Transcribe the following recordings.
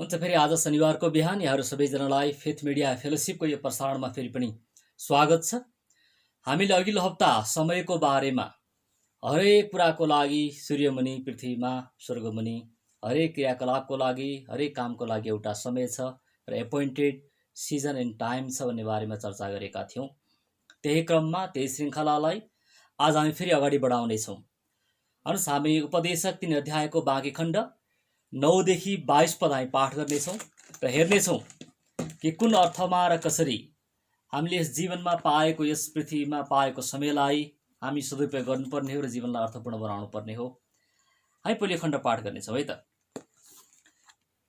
हुन्छ फेरि आज शनिबारको बिहान यहाँहरू सबैजनालाई फेथ मिडिया फेलोसिपको यो प्रसारणमा फेरि पनि स्वागत छ। हामीले अघिल्लो हप्ता समयको बारेमा हरेक कुराको लागि सूर्यमुनि पृथ्वीमा स्वर्गमुनि हरेक क्रियाकलापको लागि हरेक कामको लागि एउटा समय छ र एपोइन्टेड सिजन एन्ड टाइम छ भन्ने बारेमा चर्चा गरेका थियौँ। त्यही क्रममा त्यही श्रृङ्खलालाई आज हामी फेरि अगाडि बढाउनेछौँ। अनुस हामी उपदेशक 3 अध्यायको बाँकी खण्ड 9 देखि 22 पद हामी पाठ गर्नेछौँ र हेर्नेछौँ कि कुन अर्थमा र कसरी हामीले यस जीवनमा पाएको यस पृथ्वीमा पाएको समयलाई हामी सदुपयोग गर्नुपर्ने हो र जीवनलाई अर्थपूर्ण बनाउनु पर्ने हो। हामी पहिले खण्ड पाठ गर्नेछौँ है त।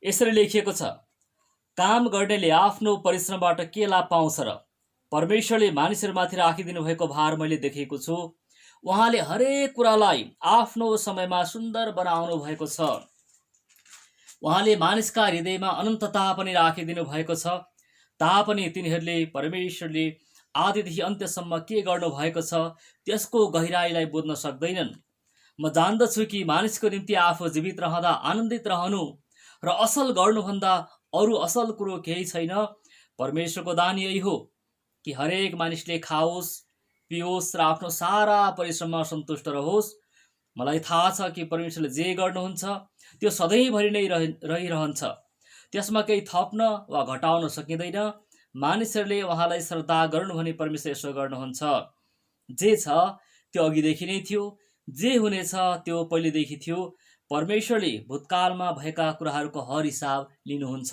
यसरी लेखिएको छ, काम गर्नेले आफ्नो परिश्रमबाट के लाभ पाउँछ र परमेश्वरले मानिसहरूमाथि राखिदिनु भएको भार मैले देखेको छु। उहाँले हरेक कुरालाई आफ्नो समयमा सुन्दर बनाउनु भएको छ। उहाँले मानिसका हृदयमा अनन्तता पनि राखिदिनु भएको छ। तापनि तिनीहरूले परमेश्वरले आदिदेखि अन्त्यसम्म के गर्नु भएको छ त्यसको गहिराईलाई बुझ्न सक्दैनन्। म जान्दछु कि मानिसको निम्ति आफू जीवित रहँदा आनन्दित रहनु र असल गर्नुभन्दा अरू असल कुरो केही छैन। परमेश्वरको दान यही हो कि हरेक मानिसले खाओस् पियोस् र आफ्नो सारा परिश्रममा सन्तुष्ट रहोस्। मलाई थाहा छ कि परमेश्वरले जे गर्नुहुन्छ त्यो सधैँभरि नै रहिरहन्छ। त्यसमा केही थप्न वा घटाउन सकिँदैन। मानिसहरूले उहाँलाई श्रद्धा गर्नु भने परमेश्वर यसो गर्नुहुन्छ। जे छ त्यो अघिदेखि नै थियो, जे हुनेछ त्यो पहिलेदेखि थियो। परमेश्वरले भूतकालमा भएका कुराहरूको हर हिसाब लिनुहुन्छ।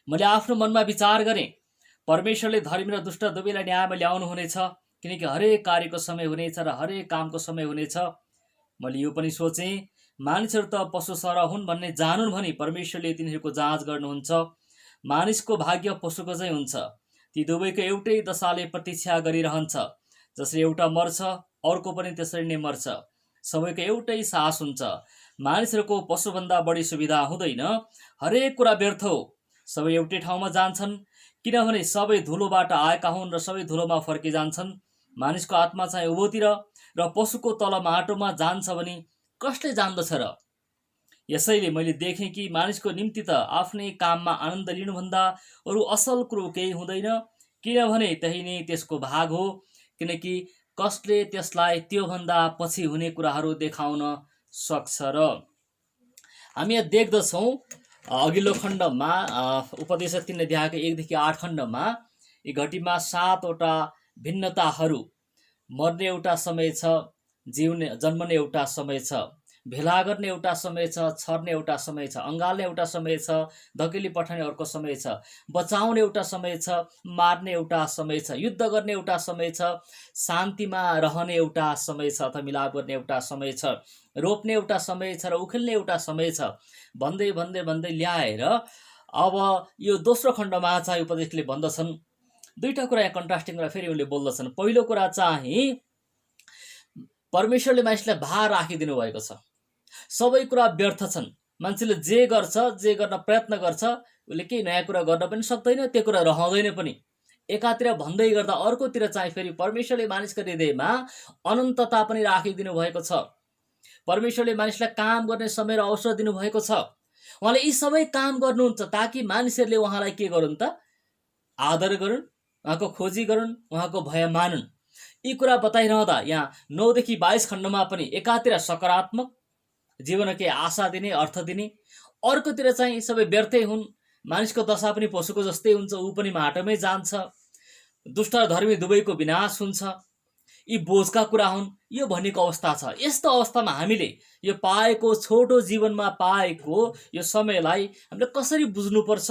मैले आफ्नो मनमा विचार गरेँ, परमेश्वरले धर्मी र दुष्ट दुवैलाई न्यायमा ल्याउनु हुनेछ, किनकि हरेक कार्यको समय हुनेछ र हरेक कामको समय हुनेछ। मैले यो पनि सोचेँ, मानिसहरू त पशु सरह हुन् भन्ने जानुन् भनी परमेश्वरले तिनीहरूको जाँच गर्नुहुन्छ। मानिसको भाग्य पशुको चाहिँ हुन्छ। ती दुवैको एउटै दशाले प्रतीक्षा गरिरहन्छ। जसरी एउटा मर्छ अर्को पनि त्यसरी नै मर्छ। सबैको एउटै सास हुन्छ। मानिसहरूको पशुभन्दा बढी सुविधा हुँदैन। हरेक कुरा व्यर्थ हो। सबै एउटै ठाउँमा जान्छन्, किनभने सबै धुलोबाट आएका हुन् र सबै धुलोमा फर्किजान्छन्। मानिसको आत्मा चाहिँ उँभोतिर र पशुको तल माटोमा जान्छ भने कसले जान्दछ र? यसैले मैले देखेँ कि मानिसको निम्ति त आफ्नै काममा आनन्द लिनुभन्दा अरू असल कुरो केही हुँदैन, किनभने त्यही नै त्यसको भाग हो। किनकि कसले त्यसलाई त्योभन्दा पछि हुने कुराहरू देखाउन सक्छ र? हामी यहाँ देख्दछौँ अघिल्लो खण्डमा उपदेशक 3 अध्यायको 1 देखि 8 खण्डमा यी घटीमा 7वटा भिन्नताहरू। मर्ने एउटा समय छ, जन्मने एउटा समय छ, भेला गर्ने एउटा समय छ, छर्ने एउटा समय छ, अँगाल्ने एउटा समय छ, धकेली पठाउने अर्को समय छ, बचाउने एउटा समय छ, मार्ने एउटा समय छ, युद्ध गर्ने एउटा समय छ, शान्तिमा रहने एउटा समय छ अथवा मिलाप गर्ने एउटा समय छ, रोप्ने एउटा समय छ र उखेल्ने एउटा समय छ भन्दै भन्दै भन्दै ल्याएर अब यो दोस्रो खण्डमा चाहिँ उपदेशले भन्दछन् दुईवटा कुरा। यहाँ कन्ट्रास्टिङ कुरा फेरि उनले बोल्दछन्। पहिलो कुरा चाहिँ परमेश्वरले मानिसलाई भार राखिदिनु भएको छ। सबै कुरा व्यर्थ छन्। मान्छेले जे गर्छ, जे गर्न प्रयत्न गर्छ, उसले केही नयाँ कुरा गर्न पनि सक्दैन, त्यो कुरा रहँदैन पनि। एकातिर भन्दै गर्दा अर्कोतिर चाहिँ फेरि परमेश्वरले मानिसको हृदयमा अनन्तता पनि राखिदिनु भएको छ। परमेश्वरले मानिसलाई काम गर्ने समय र अवसर दिनुभएको छ। उहाँले यी सबै काम गर्नुहुन्छ ताकि मानिसहरूले उहाँलाई के गरून् त? आदर गरून्, उहाँको खोजी गरून्, उहाँको भय मानुन्। यी कुरा बताइरहँदा यहाँ 9 देखि 22 खण्डमा पनि एकातिर सकारात्मक जीवन केही आशा दिने, अर्थ दिने, अर्कोतिर चाहिँ सबै व्यर्थै हुन्। मानिसको दशा पनि पशुको जस्तै हुन्छ, ऊ पनि माटोमै जान्छ। दुष्ट र धर्मी दुवैको विनाश हुन्छ। यी बोझका कुरा हुन्, यो भनेको अवस्था छ। यस्तो अवस्थामा हामीले यो पाएको छोटो जीवनमा पाएको यो समयलाई हामीले कसरी बुझ्नुपर्छ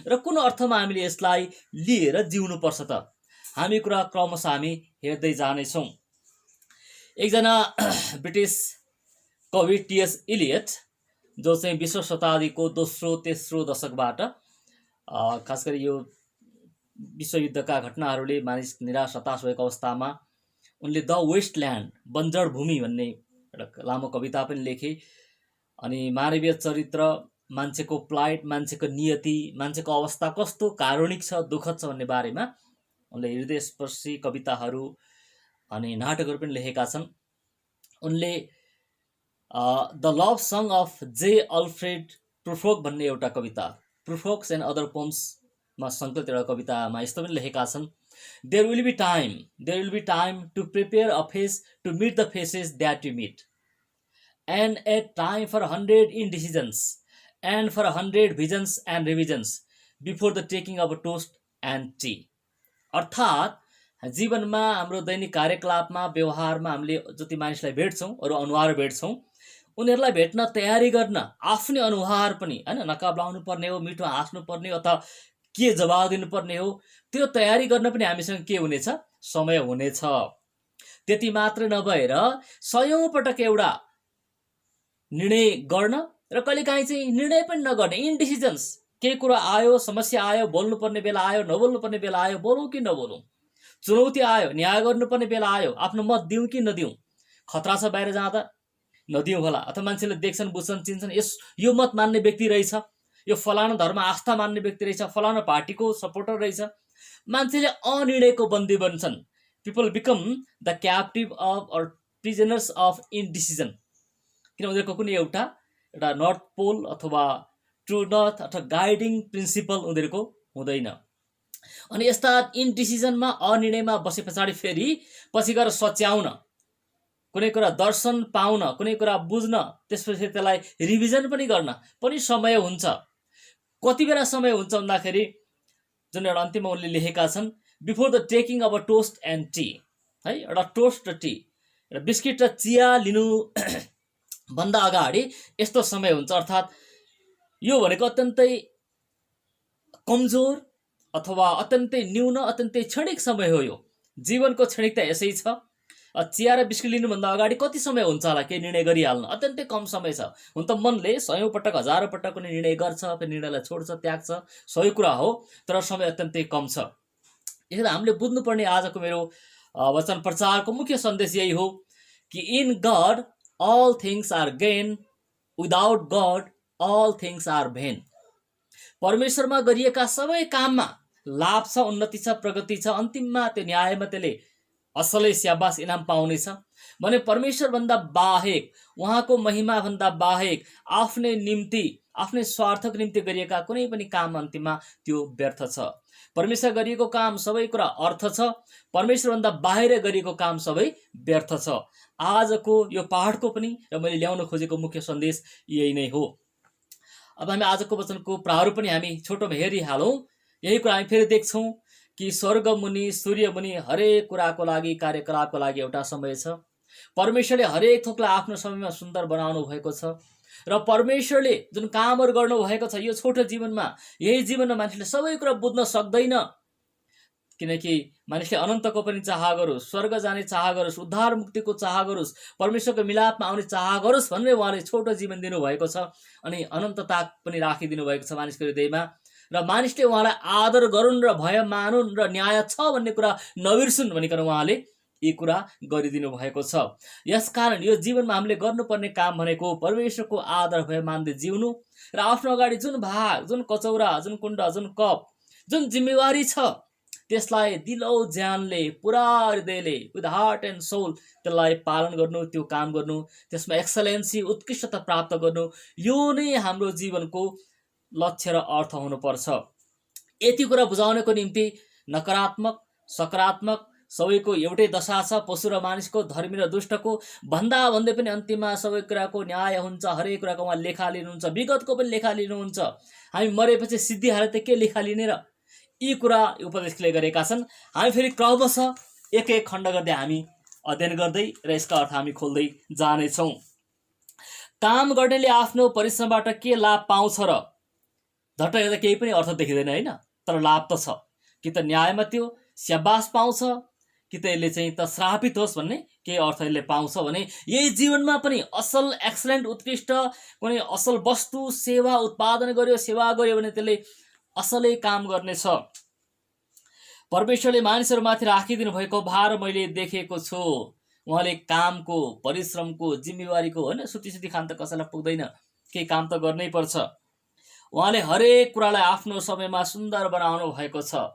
र कुन अर्थमा हामीले यसलाई लिएर जिउनुपर्छ त? हामी कुरा क्रमशः हामी हेर्दै जानेछौँ। एकजना ब्रिटिस कवि टी.एस. इलियट, जो चाहिँ 20औं शताब्दीको दोस्रो तेस्रो दशकबाट खास गरी यो विश्वयुद्धका घटनाहरूले मानिस निराश हताश भएको अवस्थामा उनले द वेस्टल्यान्ड, बन्जर भूमि भन्ने एउटा लामो कविता पनि लेखे। अनि मानवीय चरित्र, मान्छेको प्लाइट, मान्छेको नियति, मान्छेको अवस्था कस्तो कारुणिक छ, दुःखद छ भन्ने बारेमा उनले हृदयस्पर्शी कविताहरू अनि नाटकहरू पनि लेखेका छन्। उनले the love song of J Alfred Prufrock भन्ने एउटा कविता, प्रुफोक्स एन्ड अदर पोम्समा सङ्कलित एउटा कवितामा यस्तो पनि लेखेका छन्, there will be time to prepare a face to meet the faces that you meet, and a time for 100 indecisions and for 100 visions and revisions before the taking of a toast and tea. अर्थात् जीवनमा हाम्रो दैनिक कार्यकलापमा व्यवहारमा हामीले जति मानिसलाई भेट्छौँ, अरू अनुहार भेट्छौँ, उनीहरूलाई भेट्न तयारी गर्न आफ्नै अनुहार पनि हैन नकाब लाउनु पर्ने हो, मिठो हाँस्नु पर्ने हो, अथवा के जवाब दिनुपर्ने हो, त्यो तयारी गर्न पनि हामीसँग के हुनेछ, समय हुनेछ। त्यति मात्र नभएर सयौं पटक एउटा निर्णय गर्न र कहिलेकाहीँ चाहिँ निर्णय पनि नगर्ने, इन्डिसिजन्स, केही कुरा आयो, समस्या आयो, बोल्नुपर्ने बेला आयो, नबोल्नुपर्ने बेला आयो, बोलौँ कि नबोलौँ, चुनौती आयो, न्याय गर्नुपर्ने बेला आयो, आफ्नो मत दिउँ कि नदिउँ, खतरा छ बाहिर जाँदा नदिउँ होला, अथवा मान्छेले देख्छन् बुझ्छन् चिन्छन् यो मत मान्ने व्यक्ति रहेछ, यो फलाना धर्म आस्था मान्ने व्यक्ति रहेछ, फलाना पार्टीको सपोर्टर रहेछ, मान्छेले अनिर्णयको बन्दी बन्छन्। People become the captive of or prisoners of indecision, किन उनीहरूको कुनै एउटा नर्थ पोल अथवा ट्रु नर्थ अथवा गाइडिङ प्रिन्सिपल उनीहरूको हुँदैन। अनि यस्ता इन्डिसिजनमा, अनिर्णयमा बसे पछाडि फेरि पछि गएर सच्याउन, कुनै कुरा दर्शन पाउन, कुनै कुरा बुझ्न, त्यसपछि त्यसलाई रिभिजन पनि गर्न पनि समय हुन्छ। कति बेला समय हुन्छ भन्दाखेरि जुन एउटा अन्तिममा उनले लेखेका छन्, before the taking of a toast and T, है, एउटा टोस्ट र टी, एउटा बिस्किट र चिया लिनु भन्दा अगाडि यस्तो समय हुन्छ। अर्थात् यो भनेको अत्यन्तै कमजोर अथवा अत्यन्तै न्यून, अत्यन्तै क्षणिक समय हो। यो जीवनको क्षणिकता यसै छ। चिया र बिस्किट लिनुभन्दा अगाडि कति समय हुन्छ होला केही निर्णय गरिहाल्न, अत्यन्तै कम समय छ। हुन त मनले सयौं पटक, हजारौं पटक कुनै निर्णय गर्छ, फेरि निर्णयलाई छोड्छ, त्याग्छ, सही कुरा हो, तर समय अत्यन्तै कम छ। यसले हामीले बुझ्नुपर्ने आजको मेरो वचन प्रचारको मुख्य सन्देश यही हो कि in God all things are gain, without God all things are vain। परमेश्वरमा गरिएका सबै काममा लाभ छ, उन्नति छ, प्रगति छ, अन्तिममा त्यो न्यायमा त्यसले असलै स्याबास इनाम पाउनेछ। भने परमेश्वर भन्दा बाहेक, उहाँको महिमा भन्दा बाहेक आफ्नै निम्ति, आफ्नै स्वार्थको निम्ति गरिएका कुनै पनि काम अन्तिममा त्यो व्यर्थ छ। परमेश्वर गरिएको काम सबै कुरा अर्थ छ, परमेश्वर भन्दा बाहिर गरिएको काम सबै व्यर्थ छ। आजको यो पाठको पनि र मैले ल्याउन खोजेको मुख्य सन्देश यही नै हो। अब हामी आजको वचनको प्रारूप पनि हामी छोटोमा हेरिहालौँ। यही कुरा हामी फेरि देख्छौँ कि स्वर्ग मुनि, सूर्य मुनि हरेक कुराको लागि, कार्यकलापको लागि एउटा समय छ। परमेश्वरले हरेक थोकलाई आफ्नो समयमा सुन्दर बनाउनु भएको छ र परमेश्वरले जुन कामहरू गर्नु भएको छ यो छोटो जीवनमा, यही जीवनमा मानिसले सबै कुरा बुझ्न सक्दैन, किनकि मानिसले अनन्तको पनि चाह गरोस्, स्वर्ग जाने चाह गरोस्, उद्धार मुक्तिको चाह गरोस्, परमेश्वरको मिलापमा आउने चाह गरोस् भनेर उहाँले छोटो जीवन दिनुभएको छ अनि अनन्तता पनि राखिदिनु भएको छ मानिसको हृदयमा। र मानिसले उहाँलाई आदर गरून् र भय मानुन् र न्याय छ भन्ने कुरा नबिर्सुन् भनिकन उहाँले यी कुरा गरिदिनु भएको छ। यसकारण यो जीवनमा हामीले गर्नुपर्ने काम भनेको परमेश्वरको आदर भय मान्दै जिउनु र आफ्नो अगाडि जुन भाग, जुन कचौरा, जुन कुण्ड, जुन कप, जुन जिम्मेवारी छ त्यसलाई दिलौ ज्यानले, पुरा हृदयले, विथ हार्ट एन्ड सोल त्यसलाई पालन गर्नु, त्यो काम गर्नु, त्यसमा एक्सलेन्सी, उत्कृष्टता प्राप्त गर्नु, यो नै हाम्रो जीवनको लक्ष्य र अर्थ हुनुपर्छ। यति कुरा बुझाउनको निम्ति नकारात्मक, सकारात्मक सबैको एउटै दशा छ। पशु र मानिसको, धर्मी र दुष्टको, भन्दा भन्दै पनि अन्तिममा सबै कुराको न्याय हुन्छ। हरेक कुराको उहाँ लेखा लिनुहुन्छ, विगतको पनि लेखा लिनुहुन्छ। हामी मरेपछि सिद्धिहाले त के लेखा लिने र? यी कुरा उपदेशले गरेका छन्। हामी फेरि क्रमशः एक एक खण्ड गर्दै हामी अध्ययन गर्दै र यसका अर्थ हामी खोल्दै जानेछौँ। काम गर्नेले आफ्नो परिश्रमबाट के लाभ पाउँछ र? झट्ट हेर्दा केही पनि अर्थ देखिँदैन होइन, तर लाभ त छ। कि त न्यायमा त्यो स्याबास पाउँछ, कि त यसले चाहिँ त श्रापित होस् भन्ने केही अर्थ यसले पाउँछ भने यही जीवनमा पनि असल, एक्सलेन्ट, उत्कृष्ट कुनै असल वस्तु, सेवा उत्पादन गर्यो, सेवा गर्यो भने त्यसले असलै काम गर्नेछ। परमेश्वरले मानिसहरूमाथि राखिदिनु भएको भार मैले देखेको छु। उहाँले कामको, परिश्रमको, जिम्मेवारीको, होइन, सुती खान त कसैलाई पुग्दैन, केही काम त गर्नै पर्छ। उहाँले हरेक कुरालाई आफ्नो समयमा सुन्दर बनाउनु भएको छ।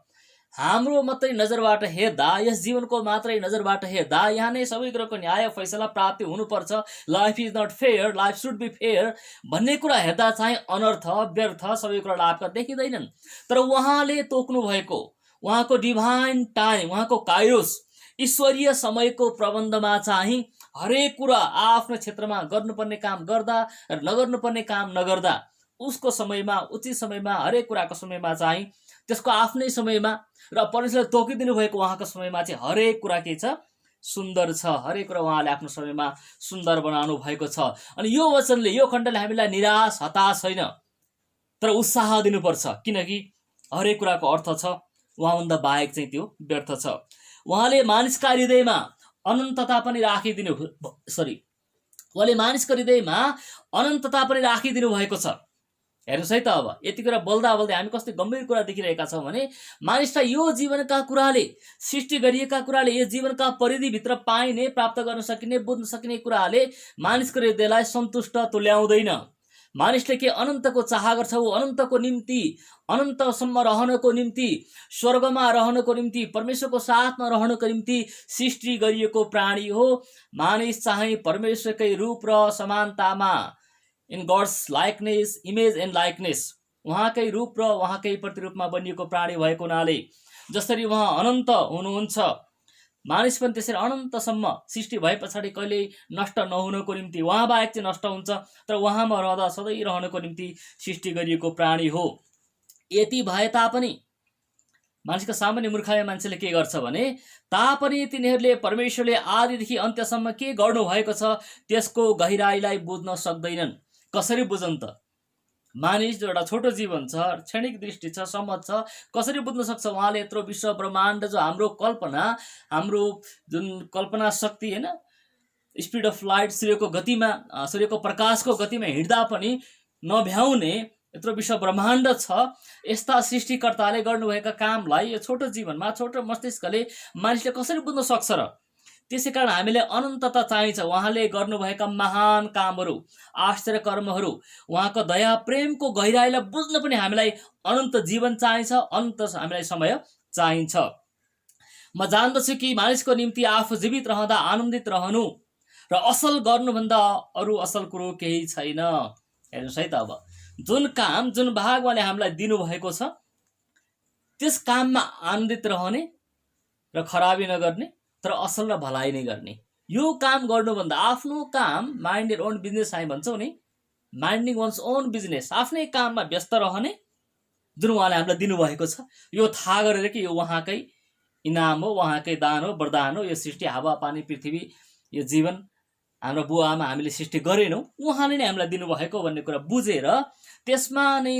हाम्रो मात्रै नजरबाट हेर्दा, यस जीवनको मात्रै नजरबाट हेर्दा यहाँ नै सबै कुराको न्याय फैसला प्राप्ति हुनुपर्छ, life is not fair, life should be fair भन्ने कुरा हेर्दा चाहिँ अनर्थ, व्यर्थ सबै कुरा लाभका देखिँदैनन्। तर उहाँले तोक्नु भएको उहाँको डिभाइन टाइम, उहाँको काइरोस ईश्वरीय समयको प्रबन्धमा चाहिँ हरेक कुरा आफ्नो क्षेत्रमा गर्नुपर्ने काम गर्दा र नगर्नुपर्ने काम नगर्दा उसको समयमा, उचित समयमा, हरेक कुराको समयमा चाहिँ त्यसको आफ्नै समयमा र परमेश्वरले तोकिदिनु भएको उहाँको समयमा चाहिँ हरेक कुरा के छ, सुन्दर छ। हरेक कुरा उहाँले आफ्नो समयमा सुन्दर बनाउनु भएको छ। अनि यो वचनले, यो खण्डले हामीलाई निराश, हताश होइन, तर उत्साह दिनुपर्छ, किनकि हरेक कुराको अर्थ छ, उहाँभन्दा बाहेक चाहिँ त्यो व्यर्थ छ। उहाँले मानिसका हृदयमा अनन्तता पनि राखिदिनु उहाँले मानिसको हृदयमा अनन्तता पनि राखिदिनु भएको छ। हेर्नुहोस् है त, अब यति कुरा बोल्दा बोल्दै हामी कस्तो गम्भीर कुरा देखिरहेका छौँ भने मानिसलाई यो जीवनका कुराले, सृष्टि गरिएका कुराले, यो जीवनका परिधिभित्र पाइने, प्राप्त गर्न सकिने, बुझ्न सकिने कुराले मानिसको हृदयलाई सन्तुष्ट तुल्याउँदैन। मानिसले के अनन्तको चाह गर्छ, ऊ अनन्तको निम्ति, अनन्तसम्म रहनको निम्ति, स्वर्गमा रहनको निम्ति, परमेश्वरको साथमा रहनको निम्ति सृष्टि गरिएको प्राणी हो। मानिस चाहिँ परमेश्वरकै रूप र समानतामा, in God's likeness, image and likeness, उहाँकै रूप र उहाँकै प्रतिरूपमा बनिएको प्राणी भएको हुनाले जसरी उहाँ अनन्त हुनुहुन्छ, मानिस पनि त्यसरी अनन्तसम्म सृष्टि भए पछाडि कहिले नष्ट नहुनको निम्ति, उहाँ बाहेक चाहिँ नष्ट हुन्छ, तर उहाँमा रहँदा सधैँ रहनको निम्ति सृष्टि गरिएको प्राणी हो। यति भए तापनि मानिसको सामान्य मूर्खाय मान्छेले के गर्छ भने, तापनि तिनीहरूले परमेश्वरले आदिदेखि अन्त्यसम्म के गर्नुभएको छ त्यसको गहिराईलाई बुझ्न सक्दैनन्। कसरी बुझन् त? मानिस जो एउटा छोटो जीवन छ, क्षणिक दृष्टि छ, समझ छ, कसरी बुझ्न सक्छ उहाँले यत्रो विश्व ब्रह्माण्ड, जो हाम्रो कल्पना, हाम्रो जुन कल्पना शक्ति होइन, स्पिड अफ लाइट, सूर्यको गतिमा, सूर्यको प्रकाशको गतिमा हिँड्दा पनि नभ्याउने यत्रो विश्व ब्रह्माण्ड छ, यस्ता सृष्टिकर्ताले गर्नुभएका कामलाई यो छोटो जीवनमा, छोटो मस्तिष्कले मानिसले कसरी बुझ्न सक्छ र? त्यसै कारण हामीलाई अनन्तता चाहिन्छ। उहाँले गर्नुभएका महान कामहरू, आश्चर्य कर्महरू, उहाँको दया प्रेमको गहिराईलाई बुझ्न पनि हामीलाई अनन्त जीवन चाहिन्छ, अनन्त हामीलाई समय चाहिन्छ। म जान्दछु कि मानिसको निम्ति आफू जीवित रहँदा आनन्दित रहनु र असल गर्नुभन्दा अरू असल कुरो केही छैन। हेर्नुहोस् है त, अब जुन काम, जुन भाग उहाँले हामीलाई दिनुभएको छ त्यस काममा आनन्दित रहने र खराबी नगर्ने, तर असल र भलाइ नै गर्ने, यो काम गर्नुभन्दा आफ्नो काम, माइन्ड यर ओन बिजनेस हामी भन्छौँ नि, माइन्डिङ वन्स ओन बिजनेस, आफ्नै काममा व्यस्त रहने जुन उहाँले हामीलाई दिनुभएको छ, यो थाहा गरेर कि यो उहाँकै इनाम हो, उहाँकै दान हो, वरदान हो। यो सृष्टि, हावा पानी पृथ्वी, यो जीवन हाम्रो बुवा आमा हामीले सृष्टि गरेनौँ, उहाँले नै हामीलाई दिनुभएको भन्ने कुरा बुझेर त्यसमा नै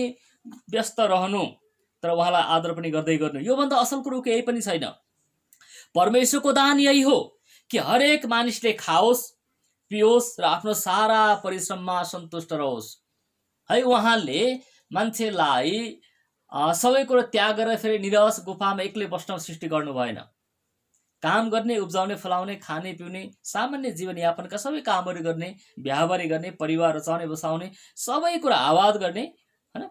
व्यस्त रहनु, तर उहाँलाई आदर पनि गर्दै गर्नु, योभन्दा असल कुरो केही पनि छैन। परमेश्वरको दान यही हो कि हरेक मानिसले खाओस्, पियोस् र आफ्नो सारा परिश्रममा सन्तुष्ट रहोस्। है, उहाँले मान्छेलाई सबै कुरो त्याग गरेर फेरि निरस गुफामा एक्लै बस्न सृष्टि गर्नु भएन। काम गर्ने, उब्जाउने, फलाउने, खाने पिउने, सामान्य जीवनयापनका सबै कामहरू गर्ने, बिहाबारी गर्ने, परिवार रचाउने बसाउने, सबै कुरा आबाद गर्ने, होइन,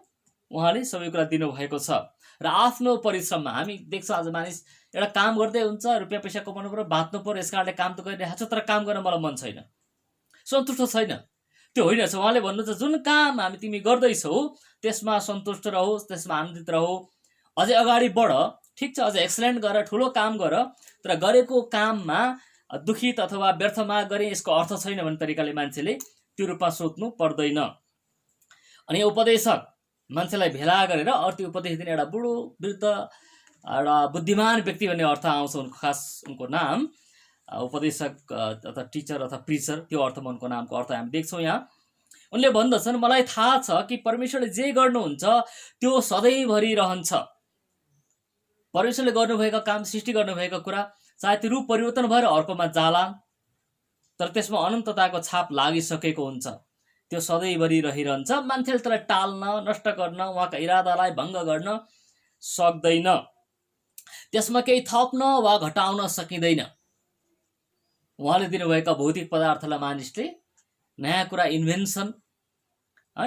उहाँले सबै कुरा दिनुभएको छ। र आफ्नो परिश्रममा हामी देख्छौँ आज मानिस एउटा काम गर्दै हुन्छ, रुपियाँ पैसा कमाउनु पर्यो, बाँच्नु पर्यो, यस कारणले काम त गरिरहेको छ, तर काम गर्न मलाई मन छैन, सन्तुष्ट छैन। त्यो होइन छ। उहाँले भन्नुहुन्छ जुन काम हामी तिमी गर्दैछौ त्यसमा सन्तुष्ट रहोस्, त्यसमा आनन्दित रहो, अझै अगाडि बढ, ठिक छ, अझै एक्सलेन्ट गर, ठुलो काम गर, तर गरेको काममा दुखित अथवा व्यर्थमा गरे यसको अर्थ छैन भन्ने तरिकाले मान्छेले त्यो रूपमा सोच्नु पर्दैन। अनि उपदेशक मान्छेलाई भेला गरेर अर्थी उपदेश दिने एउटा बुढो वृद्ध एउटा बुद्धिमान व्यक्ति भन्ने अर्थ आउँछ उनको, खास उनको नाम उपदेशक अथवा टिचर अथवा प्रिचर, त्यो अर्थमा उनको नामको अर्थ हामी देख्छौँ यहाँ। उनले भन्दछन्, मलाई थाहा छ कि परमेश्वरले जे गर्नुहुन्छ त्यो सधैँभरि रहन्छ। परमेश्वरले गर्नुभएका काम, सृष्टि गर्नुभएका कुरा चाहे त्यो रूप परिवर्तन भएर अर्कोमा जाला, तर त्यसमा अनन्तताको छाप लागिसकेको हुन्छ, त्यो सधैँभरि रहिरहन्छ। मान्छेले त्यसलाई टाल्न, नष्ट गर्न, उहाँका इरादालाई भङ्ग गर्न सक्दैन, त्यसमा केही थप्न वा घटाउन सकिँदैन। उहाँले दिनुभएका भौतिक पदार्थलाई मानिसले नयाँ कुरा इन्भेन्सन,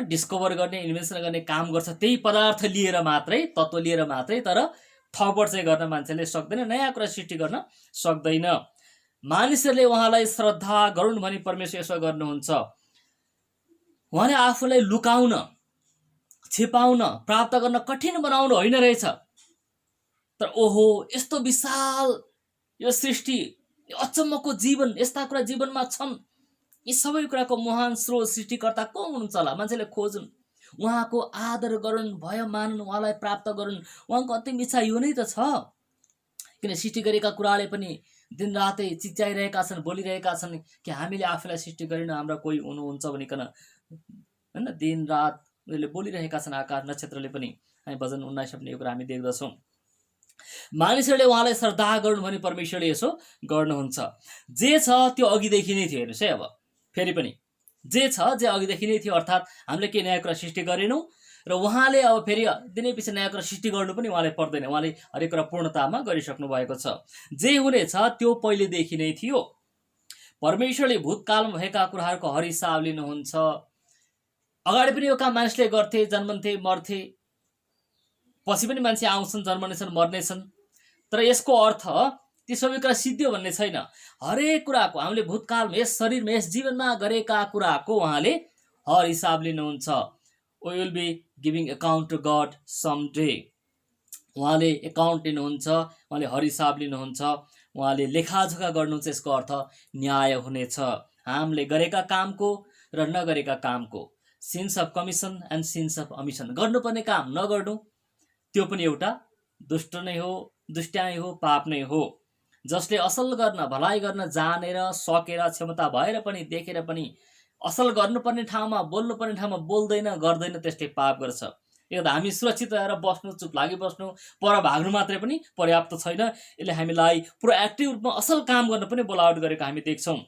डिस्कभर गर्ने, इन्भेन्सन गर्ने काम गर्छ, त्यही पदार्थ लिएर मात्रै, तत्त्व लिएर मात्रै, तर थपड चाहिँ गर्न मान्छेले सक्दैन, नयाँ कुरा सृष्टि गर्न सक्दैन। मानिसहरूले उहाँलाई श्रद्धा गरून् भनी परमेश्वर यसो गर्नुहुन्छ। उहाँले आफूलाई लुकाउन, छिपाउन, प्राप्त गर्न कठिन बनाउनु होइन रहेछ। तर ओहो, यस्तो विशाल यो सृष्टि, यो अचम्मको जीवन, यस्ता कुरा जीवनमा छन्। यी सबै कुराको महान स्रोत सृष्टिकर्ता को हुनुहुन्छ होला? मान्छेले खोजुन्, उहाँको आदर गरून्, भय मानुन्, उहाँलाई प्राप्त गरून्। उहाँको अन्तिम इच्छा यो नै त छ। किन सृष्टि गरेका कुराले पनि दिनरातै चिच्याइरहेका छन्, बोलिरहेका छन् कि हामीले आफूलाई सृष्टि गरेन, हाम्रा कोही हुनुहुन्छ भनिकन, होइन? दिनरात उनीहरूले बोलिरहेका छन्। आकाश नक्षत्रले पनि, हामी भजन 19 पनि यो कुरा हामी देख्दछौँ। मानिसहरूले उहाँलाई श्रद्धा गरून् भने परमेश्वरले यसो गर्नुहुन्छ। जे छ त्यो अघिदेखि नै थियो। हेर्नुहोस् है, अब फेरि पनि जे छ जे अघिदेखि नै थियो, अर्थात् हामीले के नयाँ कुरा सृष्टि गरेनौँ र उहाँले अब फेरि दिनै पछि नयाँ कुरा सृष्टि गर्नु पनि उहाँले पर्दैन। उहाँले हरेक कुरा पूर्णतामा गरिसक्नु भएको छ। जे हुनेछ त्यो पहिलेदेखि नै थियो। परमेश्वरले भूतकालमा भएका कुराहरूको हर हिसाब लिनुहुन्छ। अगाडि पनि यो काम मानिसले गर्थे, जन्मन्थे, मर्थे, पछि पनि मान्छे आउँछन्, जन्मनेछन्, मर्नेछन्। तर यसको अर्थ ती सबै कुरा सिद्धियो भन्ने छैन। हरेक कुराको हामीले भूतकालमा, यस शरीरमा, यस जीवनमा गरेका कुराको उहाँले हर हिसाब लिनुहुन्छ। We will be giving account to God some day. उहाँले एकाउन्ट लिनुहुन्छ, उहाँले हर हिसाब लिनुहुन्छ, उहाँले लेखाजोखा गर्नुहुन्छ। यसको अर्थ न्याय हुनेछ हामीले गरेका कामको र नगरेका कामको। Since of commission and since of omission. गर्नुपर्ने काम नगर्नु त्यो पनि एउटा दुष्ट नै हो, दुष्ट्याइ हो, पाप नै हो। जसले असल गर्न, भलाइ गर्न जानेर, सकेर, क्षमता भएर पनि, देखेर पनि असल गर्नुपर्ने ठाउँमा, बोल्नुपर्ने ठाउँमा बोल्दैन, गर्दैन, त्यसले पाप गर्छ। एउटा हामी सुरक्षित रहेर बस्नु, चुप लागि बस्नु, पर भाग्नु मात्रै पनि पर्याप्त छैन। यसले हामीलाई प्रोएक्टिभ रूपमा असल काम गर्न पनि बोलावट गरेको हामी देख्छौँ।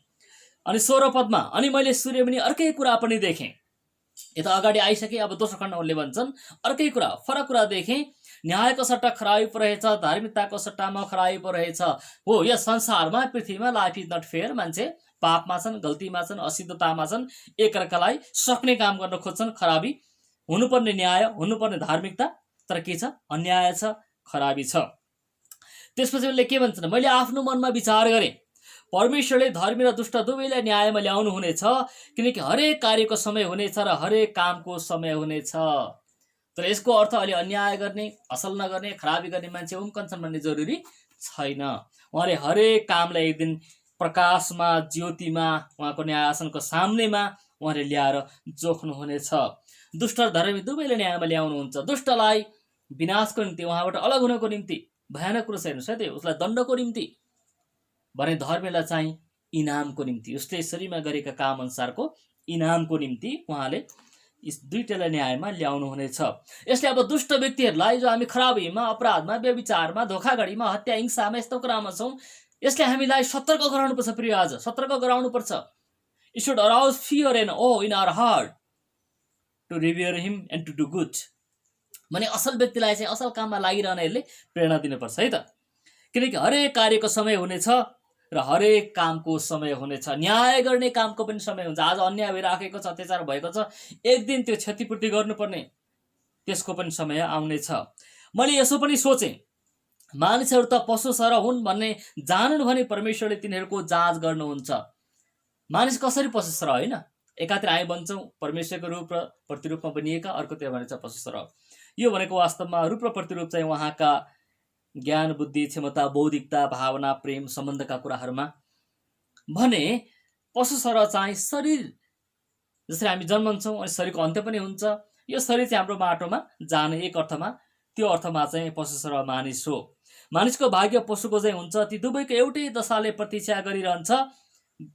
अनि 16 पदमा, अनि मैले सूर्यमुनि अर्कै कुरा पनि देखेँ। यता अगाडि आइसके, अब दोस्रो खण्ड उनले भन्छन् अर्कै कुरा, फरक कुरा देखेँ। न्यायको सट्टा खराबी पो रहेछ, धार्मिकताको सट्टामा खराबी पो रहेछ। हो, यस संसारमा, पृथ्वीमा लाइफ इज नट फेयर। मान्छे पापमा छन्, गल्तीमा छन्, अशुद्धतामा छन्, एकअर्कालाई सक्ने काम गर्न खोज्छन्। खराबी हुनुपर्ने, न्याय हुनुपर्ने, धार्मिकता, तर के छ? अन्याय छ, खराबी छ। त्यसपछि उनले के भन्छन्? मैले आफ्नो मनमा विचार गरेँ, परमेश्वरले धर्मी र दुष्ट दुवैलाई न्यायमा ल्याउनु हुनेछ, किनकि हरेक कार्यको समय हुनेछ र हरेक कामको समय हुनेछ। तर यसको अर्थ अहिले अन्याय गर्ने, असल नगर्ने, खराबी गर्ने मान्छे उम्कन्छन् भन्ने जरुरी छैन। उहाँले हरेक कामलाई एक दिन प्रकाशमा, ज्योतिमा, उहाँको न्याय आसनको सामनेमा उहाँले ल्याएर जोख्नुहुनेछ। दुष्ट र धर्मी दुवैले न्यायमा ल्याउनुहुन्छ। दुष्टलाई विनाशको निम्ति, उहाँबाट अलग हुनको निम्ति, भयानक कुरो छ। हेर्नुहोस् है, त्यो उसलाई दण्डको निम्ति भने, धर्मीलाई चाहिँ इनामको निम्ति, उसले शरीरमा गरेका काम अनुसारको इनामको निम्ति उहाँले यस दुईटालाई न्यायमा ल्याउनु हुनेछ। यसले अब दुष्ट व्यक्तिहरूलाई, जो हामी खराबीमा, अपराधमा, व्यभिचारमा, धोखाधडीमा, हत्या, हिंसामा, यस्तो कुरामा छौँ, यसले हामीलाई सतर्क गराउनुपर्छ। प्रिय, आज सतर्क गराउनुपर्छ। It should arouse fear and awe in our heart to revere him and to do good. भने असल व्यक्तिलाई चाहिँ असल काममा लागिरहन यसले प्रेरणा दिनुपर्छ है त। किनकि हरेक कार्यको समय हुनेछ र हरेक कामको समय हुनेछ। न्याय गर्ने कामको पनि समय हुन्छ। आज अन्याय भइराखेको छ, अत्याचार भएको छ, एक दिन त्यो क्षतिपूर्ति गर्नुपर्ने, त्यसको पनि समय आउनेछ। मैले यसो पनि सोचेँ, मानिसहरू त पशु सरह हुन् भन्ने जानुन् भने परमेश्वरले तिनीहरूको जाँच गर्नुहुन्छ। मानिस कसरी पशु सरह? होइन, एकातिर हामी भन्छौँ परमेश्वरको रूप र प्रतिरूपमा बनिएका, अर्कोतिर भनिन्छ पशु सरह। यो भनेको वास्तवमा रूप र प्रतिरूप चाहिँ उहाँका ज्ञान, बुद्धि, क्षमता, बौद्धिकता, भावना, प्रेम, सम्बन्धका कुराहरूमा भने पशु सरह चाहिँ शरीर, जसरी हामी जन्मन्छौँ अनि शरीरको अन्त्य पनि हुन्छ। यो शरीर चाहिँ हाम्रो माटोमा जाने एक अर्थमा, त्यो अर्थमा चाहिँ पशु सरह मानिस हो। मानिसको भाग्य पशुको चाहिँ हुन्छ। ती दुवैको एउटै दशाले प्रतीक्षा गरिरहन्छ।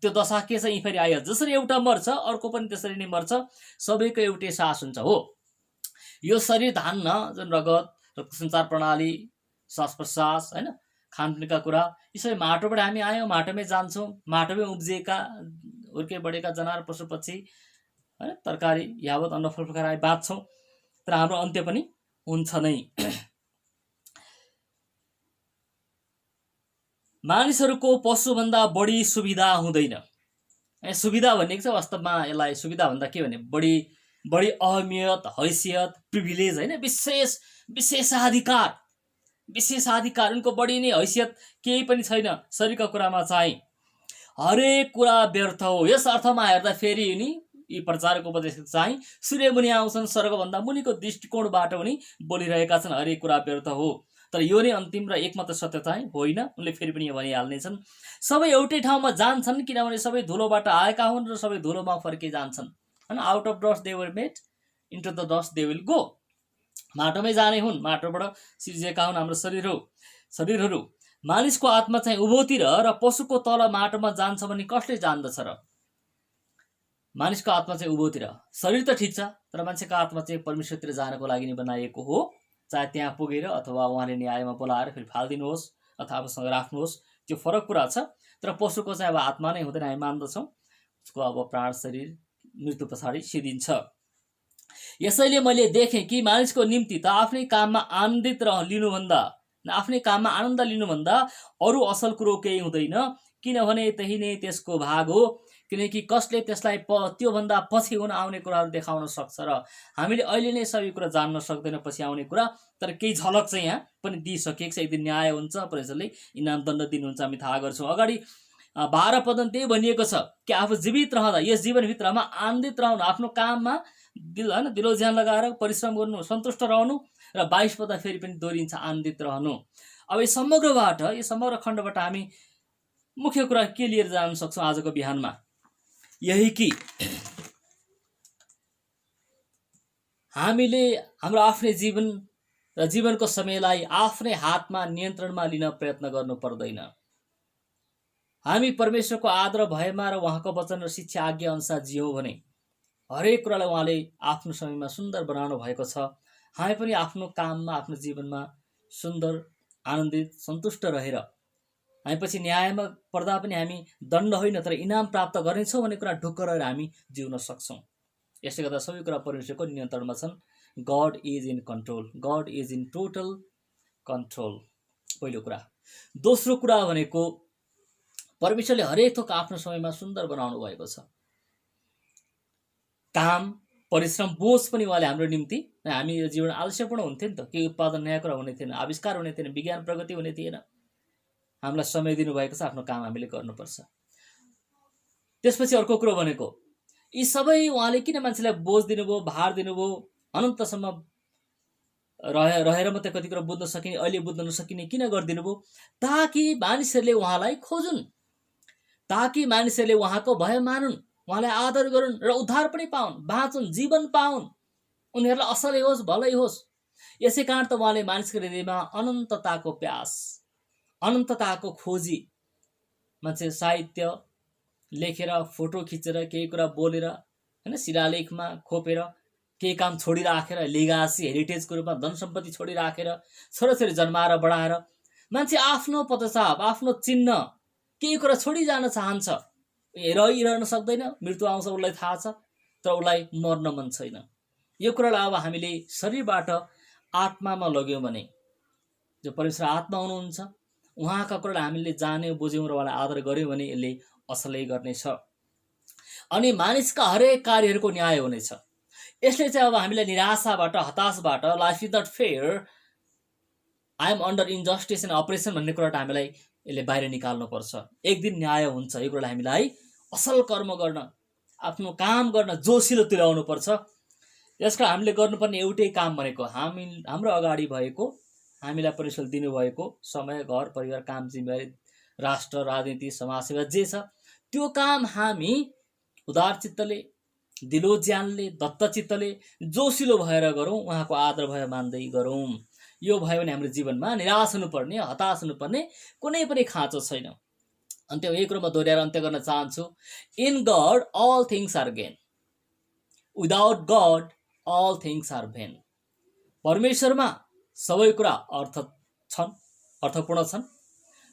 त्यो दशा के छ? यी फेरि आइहाल्छ। जसरी एउटा मर्छ, अर्को पनि त्यसरी नै मर्छ। सबैको एउटै सास हुन्छ। हो, यो शरीर धान्न, जुन रगत, रक्त सञ्चार प्रणाली, श्वास प्रश्वास, होइन, खानपिनका कुरा, यी सबै माटोबाट हामी आयौँ, माटोमै जान्छौँ। माटोमै उब्जिएका, हुर्के बढेका जनावर, पशु पक्षी, होइन, तरकारी, यावत अन्न फल फलकार हामी बाँच्छौँ। तर हाम्रो अन्त्य पनि हुन्छ नै। मानिसहरूको पशुभन्दा बढी सुविधा हुँदैन। सुविधा भनेको चाहिँ वास्तवमा यसलाई सुविधा भन्दा के भने, बढी अहमियत, हैसियत, प्रिभिलेज, होइन, विशेषाधिकार, विशेषाधिकार, उनको बढी नै हैसियत केही पनि छैन शरीरका कुरामा चाहिँ। हरेक कुरा व्यर्थ हो। यस अर्थमा हेर्दा फेरि नि यी प्रचारक उपदेश चाहिँ सूर्य मुनि आउँछन्, स्वर्गभन्दा मुनिको दृष्टिकोणबाट पनि बोलिरहेका छन्। हरेक कुरा व्यर्थ हो, तर यो नै अन्तिम र एकमात्र सत्य चाहिँ होइन। उनले फेरि पनि यो भनिहाल्नेछन्, सबै एउटै ठाउँमा जान्छन्, किनभने सबै धुलोबाट आएका हुन् र सबै धुलोमा फर्किजान्छन्। होइन, out of dust they were made, into the dust they will go. माटोमै जाने हुन्, माटोबाट सिर्जिएका हुन् हाम्रो शरीरहरू। मानिसको आत्मा चाहिँ उँभोतिर र पशुको तल माटोमा जान्छ भने कसले जान्दछ र? मानिसको आत्मा चाहिँ उँभोतिर, शरीर त ठिक छ, तर मान्छेको आत्मा चाहिँ परमेश्वरतिर जानको लागि नै बनाइएको हो। चाहे त्यहाँ पुगेर अथवा उहाँले न्यायमा बोलाएर फेरि फालिदिनुहोस् अथवा आफूसँग राख्नुहोस्, त्यो फरक कुरा छ। तर पशुको चाहिँ अब आत्मा नै हुँदैन, हामी मान्दछौँ। उसको अब प्राण शरीर मृत्यु पछाडि सिद्धिन्छ। यसैले मैले देखेँ कि मानिसको निम्ति त आफ्नै काममा आनन्दित लिनुभन्दा आफ्नै काममा आनन्द लिनुभन्दा अरू असल कुरो केही हुँदैन, किनभने त्यही नै त्यसको भाग हो। किनकि कसले त्यसलाई त्योभन्दा पछि हुन आउने कुराहरू देखाउन सक्छ र हामीले अहिले नै सबै कुरा जान्न सक्दैन पछि आउने कुरा। तर केही झलक चाहिँ यहाँ पनि दिइसकेको छ। एक दिन न्याय हुन्छ, परमेश्वरले इनाम दण्ड दिनुहुन्छ, हामी थाहा गर्छौँ। अगाडि 12 पदमा त्यही भनिएको छ कि आफू जीवित रहँदा यस जीवनभित्रमा आनन्दित रहनु, आफ्नो काममा दिलो ज्यान लगाएर परिश्रम गर्नु, सन्तुष्ट रहनु। र 22 पद फेरि पनि दोहोरिन्छ, आनन्दित रहनु। अब यो समग्र खण्डबाट हामी मुख्य कुरा के लिएर जान सक्छौँ आजको बिहानमा? यही कि हामीले हाम्रो आफ्नै जीवन र जीवनको समयलाई आफ्नै हातमा नियन्त्रणमा लिन प्रयत्न गर्नु पर्दैन। हामी परमेश्वरको आदर भयमा र उहाँको वचन र शिक्षा आज्ञा अनुसार जियौँ भने हरेक कुरालाई उहाँले आफ्नो समयमा सुन्दर बनाउनु भएको छ। हामी पनि आफ्नो काममा, आफ्नो जीवनमा सुन्दर, आनन्दित, सन्तुष्ट रहेर हामी पछि न्यायमा पर्दा पनि हामी दण्ड होइन तर इनाम प्राप्त गर्नेछौँ भन्ने कुरा ढुक्क रहेर हामी जिउन सक्छौँ। यसले गर्दा सबै कुरा परमेश्वरको नियन्त्रणमा छन्। God is in control, God is in total control, पहिलो कुरा। दोस्रो कुरा भनेको परमेश्वरले हरेक थोक आफ्नो समयमा सुन्दर बनाउनु भएको छ। काम, परिश्रम, बोझ पनि उहाँले हाम्रो निम्ति, हामी यो जीवन आलस्यपूर्ण हुन्थ्यो नि त, केही उत्पादन नयाँ कुरा हुने थिएन, आविष्कार हुने थिएन, विज्ञान प्रगति हुने थिएन। हामीलाई समय दिनुभएको छ, आफ्नो काम हामीले गर्नुपर्छ। त्यसपछि अर्को कुरो भनेको यी सबै उहाँले किन मान्छेलाई बोझ दिनुभयो, भार दिनुभयो, अनन्तसम्म रहेर मात्रै कति कुरा बुझ्न सकिने, अहिले बुझ्न नसकिने किन गरिदिनु भयो? ताकि मानिसहरूले उहाँलाई खोजुन्, ताकि मानिसहरूले उहाँको भय मानुन्, उहाँलाई आदर गरून् र उद्धार पनि पाउन्, बाँचुन्, जीवन पाउन्, उनीहरूलाई असलै होस् भलै होस्। यसै कारण त उहाँले मानिसको हृदयमा अनन्तताको प्यास, अनन्तताको खोजी, मान्छे साहित्य लेखेर, फोटो खिचेर, केही कुरा बोलेर, होइन, शिलालेखमा खोपेर, केही काम छोडिराखेर, लिगासी हेरिटेजको रूपमा धन सम्पत्ति छोडिराखेर, छोराछोरी जन्माएर बढाएर मान्छे आफ्नो पदचाप, आफ्नो चिन्ह, केही कुरा छोडी जान चाहन्छ। रहिरहन सक्दैन, मृत्यु आउँछ, उसलाई थाहा छ, तर उसलाई मर्न मन छैन। यो कुरालाई अब हामीले शरीरबाट आत्मामा लग्यौँ भने, जो परमेश्वर आत्मा हुनुहुन्छ, उहाँका कुरालाई हामीले जान्यौँ, बुझ्यौँ र उहाँलाई आदर गऱ्यौँ भने यसले असलै गर्नेछ। अनि मानिसका हरेक कार्यहरूको न्याय हुनेछ। यसले चाहिँ अब हामीलाई निराशाबाट, हताशबाट, life is not fair, I am under injustice and oppression भन्ने कुराबाट हामीलाई यसले बाहिर निकाल्नुपर्छ। एक दिन न्याय हुन्छ, यो कुरालाई हामीलाई असल कर्म गर्न, आफ्नो काम गर्न जोसिलो तुल्याउनु पर्छ। यसका हामीले गर्नुपर्ने एउटै काम भनेको हाम्रो अगाडि भएको, हामीलाई परमेश्वरले दिनुभएको समय, घर परिवार, काम, जिम्मेवारी, राष्ट्र, राजनीति, समाजसेवा जे छ त्यो काम हामी उदार चित्तले, दिलो ज्यानले, दत्तचित्तले, जोसिलो भएर गरौँ, उहाँको आदर भय मान्दै गरौँ। यो भयो भने हाम्रो जीवनमा निराश हुनुपर्ने, हताश हुनुपर्ने कुनै पनि खाँचो छैन। अन्त्य यही कुरोमा दोहोऱ्याएर अन्त्य गर्न चाहन्छु। In God all things are gain, without God all things are vain. परमेश्वरमा सबै कुरा अर्थपूर्ण छन्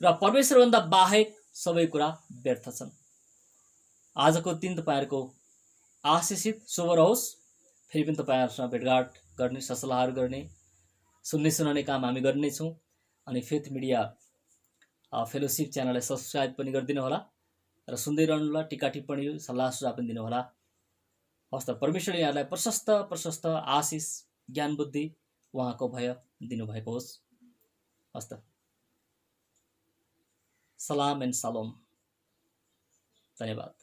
र परमेश्वरभन्दा बाहेक सबै कुरा व्यर्थ छन्। आजको दिन तपाईँहरूको आशिषित शुभ रहोस्। फेरि पनि तपाईँहरूसँग भेटघाट गर्ने, ससल्लाहहरू गर्ने, सुन्ने सुनाउने काम हामी गर्नेछौँ। अनि फेथ मिडिया फेलोसिप च्यानललाई सब्सक्राइब पनि गरिदिनु होला र सुन्दै रहनु होला। टिका टिप्पणी, सल्लाह सुझाव पनि दिनु होला। हस्त परमेश्वरले यहाँलाई प्रशस्त आशिष, ज्ञान, बुद्धि, उहाँको भय दिनुभएको होस्। हस् त, सलाम एन्ड सलोम, धन्यवाद।